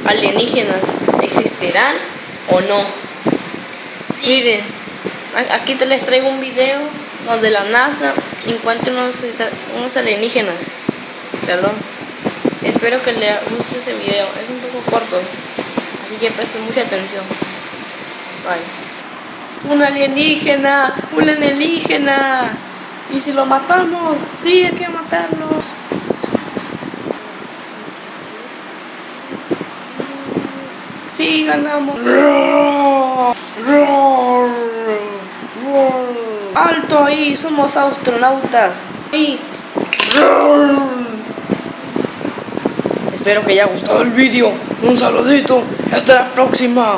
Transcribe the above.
alienígenas existirán o no. Sí. Miren, aquí te les traigo un video donde la NASA encuentra unos alienígenas. Perdón. Espero que les guste este video. Es un poco corto, así que presten mucha atención. Bye. Un alienígena. ¿Y si lo matamos? Sí, hay que matarlo. Sí, ganamos. Alto ahí, somos astronautas. Ahí. Espero que haya gustado el vídeo. Un saludito. Hasta la próxima.